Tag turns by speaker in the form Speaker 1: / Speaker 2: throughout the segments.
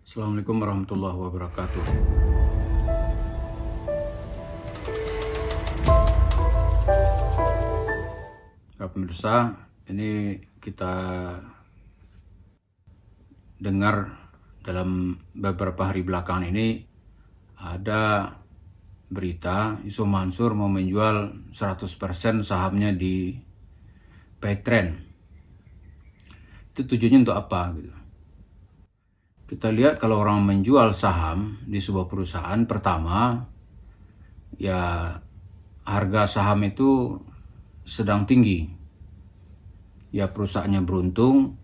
Speaker 1: Assalamualaikum warahmatullahi wabarakatuh. Para pemirsa, ini kita dengar dalam beberapa hari belakangan ini ada berita Yusuf Mansur mau menjual 100% sahamnya di Paytrend. Itu tujuannya untuk apa gitu? Kita lihat kalau orang menjual saham di sebuah perusahaan, pertama ya harga saham itu sedang tinggi. Ya perusahaannya beruntung,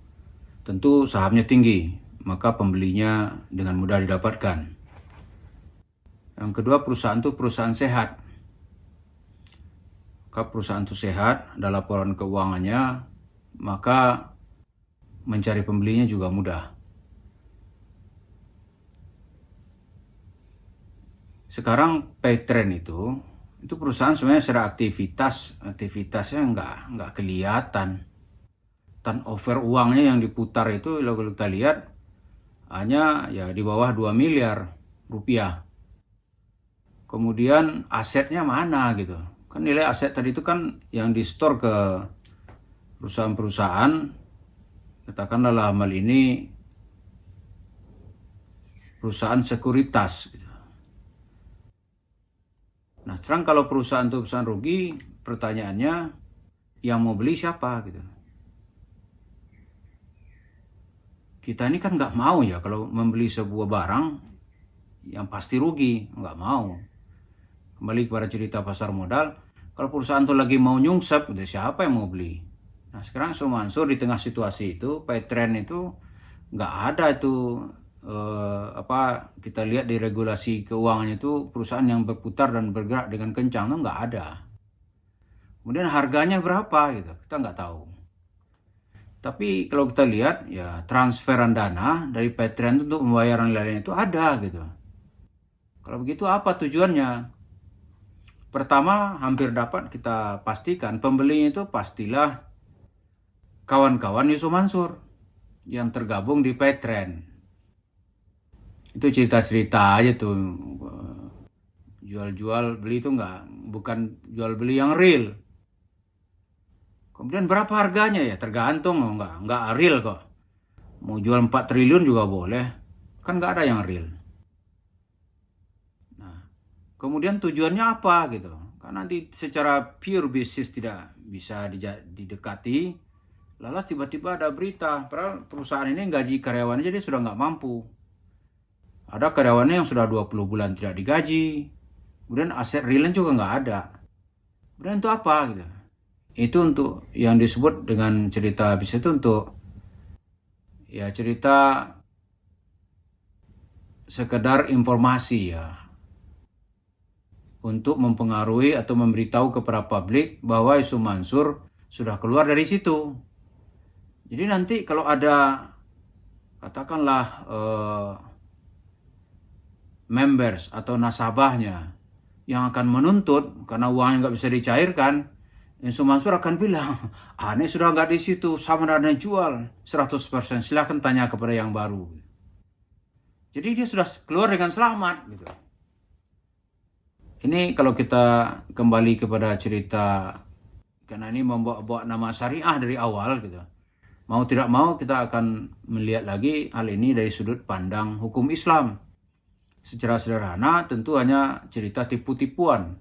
Speaker 1: tentu sahamnya tinggi, maka pembelinya dengan mudah didapatkan. Yang kedua, perusahaan itu perusahaan sehat. Maka perusahaan itu sehat, ada laporan keuangannya, maka mencari pembelinya juga mudah. Sekarang Paytrend itu perusahaan sebenarnya secara aktivitasnya nggak kelihatan. Turnover uangnya yang diputar itu kalau kita lihat hanya ya di bawah 2 miliar rupiah. Kemudian asetnya mana gitu. Kan nilai aset tadi itu kan yang di-store ke perusahaan-perusahaan, katakanlah dalam hal ini perusahaan sekuritas gitu. Nah, sekarang kalau perusahaan itu perusahaan rugi, pertanyaannya yang mau beli siapa gitu. Kita ini kan nggak mau ya kalau membeli sebuah barang yang pasti rugi, nggak mau. Kembali kepada cerita pasar modal, kalau perusahaan itu lagi mau nyungsep, udah siapa yang mau beli? Nah, sekarang Yusuf Mansur di tengah situasi itu, Paytrend itu nggak ada itu kita lihat di regulasi keuangannya itu perusahaan yang berputar dan bergerak dengan kencang itu nggak ada. Kemudian harganya berapa gitu, kita nggak tahu. Tapi kalau kita lihat ya transferan dana dari Paytrend untuk pembayaran lain itu ada gitu. Kalau begitu apa tujuannya? Pertama, hampir dapat kita pastikan pembelinya itu pastilah kawan-kawan Yusuf Mansur yang tergabung di Paytrend. Itu cerita-cerita aja tuh, jual-jual beli itu bukan jual beli yang real. Kemudian berapa harganya ya tergantung, nggak real kok. Mau jual 4 triliun juga boleh, kan nggak ada yang real. Nah, kemudian tujuannya apa gitu? Karena nanti secara pure bisnis tidak bisa didekati, lalu tiba-tiba ada berita, padahal perusahaan ini gaji karyawannya jadi sudah nggak mampu. Ada karyawannya yang sudah 20 bulan tidak digaji. Kemudian aset realnya juga nggak ada. Kemudian itu apa gitu? Itu untuk yang disebut dengan cerita bisnis itu untuk ya cerita sekedar informasi ya. Untuk mempengaruhi atau memberitahu kepada publik bahwa Yusuf Mansur sudah keluar dari situ. Jadi nanti kalau ada katakanlah members atau nasabahnya yang akan menuntut karena uangnya nggak bisa dicairkan, Yusuf Mansur akan bilang, ini sudah nggak di situ, sama dana jual 100%, silahkan tanya kepada yang baru. Jadi dia sudah keluar dengan selamat gitu. Ini kalau kita kembali kepada cerita, karena ini membawa nama syariah dari awal gitu. Mau tidak mau kita akan melihat lagi hal ini dari sudut pandang hukum Islam. Secara sederhana tentu hanya cerita tipu-tipuan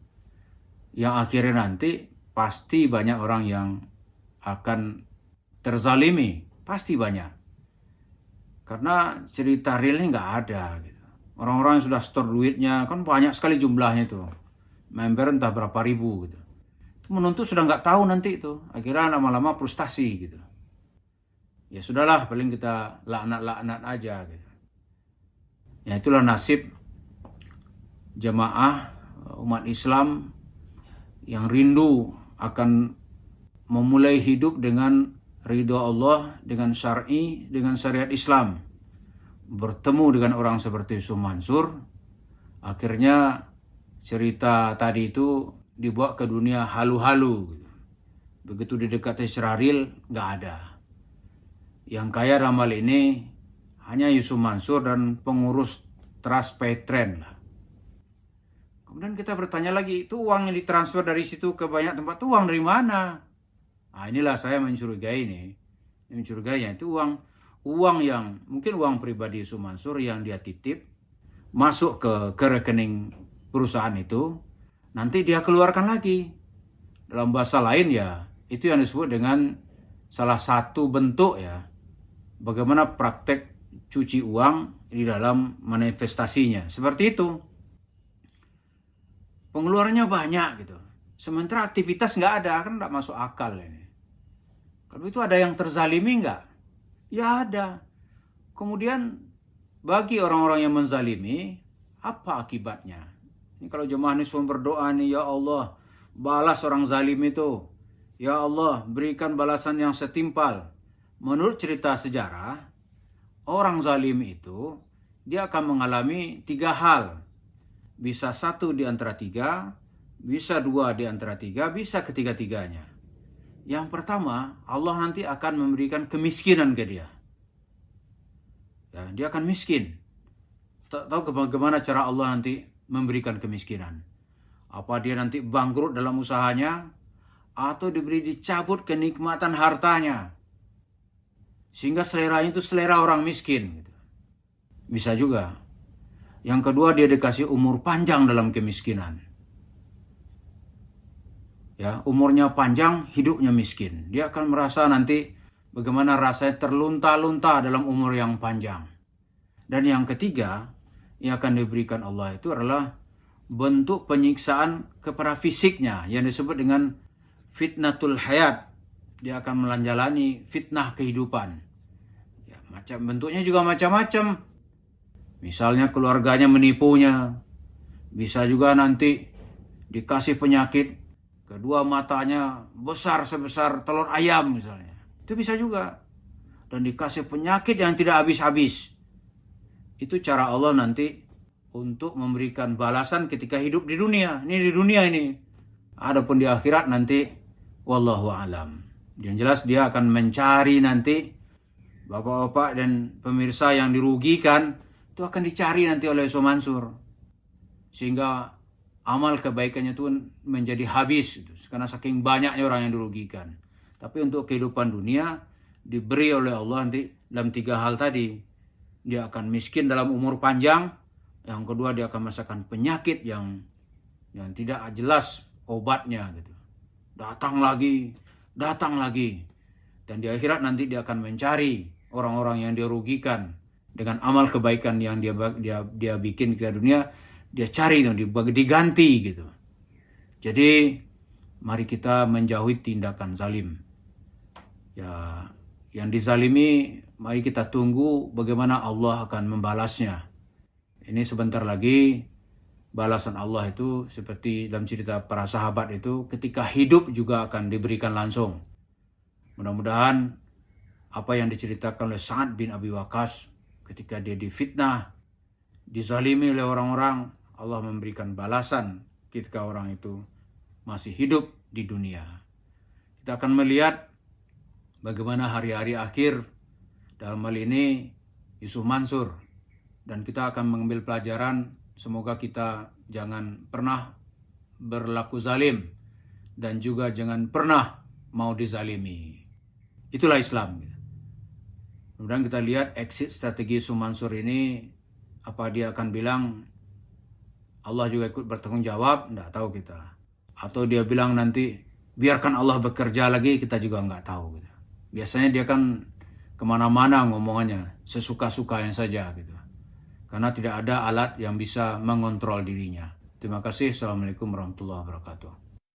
Speaker 1: yang akhirnya nanti pasti banyak orang yang akan terzalimi, pasti banyak. Karena cerita realnya nggak ada gitu. Orang-orang yang sudah store duitnya kan banyak sekali jumlahnya itu, member entah berapa ribu gitu. Itu menuntut sudah nggak tahu nanti itu, akhirnya lama-lama frustasi gitu. Ya sudahlah, paling kita laknat-laknat aja gitu. Ya itulah nasib jemaah umat Islam yang rindu akan memulai hidup dengan ridho Allah, dengan syar'i, dengan syariat Islam. Bertemu dengan orang seperti Yusuf Mansur, akhirnya cerita tadi itu dibawa ke dunia halu-halu. Begitu didekati secara real, nggak ada. Yang kaya dalam hal ini hanya Yusuf Mansur dan pengurus Trust Petren lah. Kemudian kita bertanya lagi, itu uang yang ditransfer dari situ ke banyak tempat, itu uang dari mana? Nah, inilah saya mencurigai nih. Mencurigainya itu uang yang mungkin uang pribadi Yusuf Mansur yang dia titip masuk ke rekening perusahaan itu, nanti dia keluarkan lagi. Dalam bahasa lain ya, itu yang disebut dengan salah satu bentuk ya, bagaimana praktek cuci uang di dalam manifestasinya. Seperti itu. Pengeluarannya banyak gitu. Sementara aktivitas nggak ada, kan nggak masuk akal ini. Kalau itu ada yang terzalimi nggak? Ya ada. Kemudian bagi orang-orang yang menzalimi, apa akibatnya? Ini kalau jemaah ini semua berdoa nih, ya Allah, balas orang zalim itu. Ya Allah, berikan balasan yang setimpal. Menurut cerita sejarah, orang zalim itu, dia akan mengalami 3 hal. Bisa 1 di antara 3, bisa 2 di antara 3, bisa ketiga-tiganya. Yang pertama, Allah nanti akan memberikan kemiskinan ke dia. Ya, dia akan miskin. Tak tahu bagaimana cara Allah nanti memberikan kemiskinan. Apa dia nanti bangkrut dalam usahanya, atau dicabut kenikmatan hartanya. Sehingga seleranya itu selera orang miskin. Bisa juga. Yang kedua, dia dikasih umur panjang dalam kemiskinan. Ya, umurnya panjang, hidupnya miskin. Dia akan merasa nanti bagaimana rasanya terlunta-lunta dalam umur yang panjang. Dan yang ketiga, yang akan diberikan Allah itu adalah bentuk penyiksaan kepada fisiknya yang disebut dengan fitnatul hayat. Dia akan menjalani fitnah kehidupan. Ya, bentuknya juga macam-macam. Misalnya keluarganya menipunya. Bisa juga nanti dikasih penyakit. Kedua matanya besar sebesar telur ayam misalnya. Itu bisa juga. Dan dikasih penyakit yang tidak habis-habis. Itu cara Allah nanti untuk memberikan balasan ketika hidup di dunia. Ini di dunia ini. Adapun di akhirat nanti, wallahu alam. Yang jelas dia akan mencari nanti, bapak-bapak dan pemirsa yang dirugikan, itu akan dicari nanti oleh Yusuf Mansur. Sehingga amal kebaikannya itu menjadi habis. Karena saking banyaknya orang yang dirugikan. Tapi untuk kehidupan dunia, diberi oleh Allah nanti dalam 3 hal tadi. Dia akan miskin dalam umur panjang. Yang kedua, dia akan merasakan penyakit yang tidak jelas obatnya. Gitu. Datang lagi. Dan di akhirat nanti dia akan mencari orang-orang yang dirugikan. Dengan amal kebaikan yang dia bikin ke dunia, dia cari itu, diganti gitu. Jadi mari kita menjauhi tindakan zalim. Ya, yang dizalimi mari kita tunggu bagaimana Allah akan membalasnya. Ini sebentar lagi balasan Allah itu seperti dalam cerita para sahabat itu ketika hidup juga akan diberikan langsung. Mudah-mudahan apa yang diceritakan oleh Sa'ad bin Abi Waqqas ketika dia difitnah, dizalimi oleh orang-orang, Allah memberikan balasan ketika orang itu masih hidup di dunia. Kita akan melihat bagaimana hari-hari akhir dalam hal ini Yusuf Mansur. Dan kita akan mengambil pelajaran, semoga kita jangan pernah berlaku zalim dan juga jangan pernah mau dizalimi. Itulah Islam. Kemudian kita lihat exit strategi Yusuf Mansur ini, apa dia akan bilang Allah juga ikut bertanggung jawab, enggak tahu kita. Atau dia bilang nanti biarkan Allah bekerja lagi, kita juga enggak tahu. Gitu. Biasanya dia kan kemana-mana ngomongannya, sesuka-sukanya saja. Gitu. Karena tidak ada alat yang bisa mengontrol dirinya. Terima kasih. Assalamualaikum warahmatullahi wabarakatuh.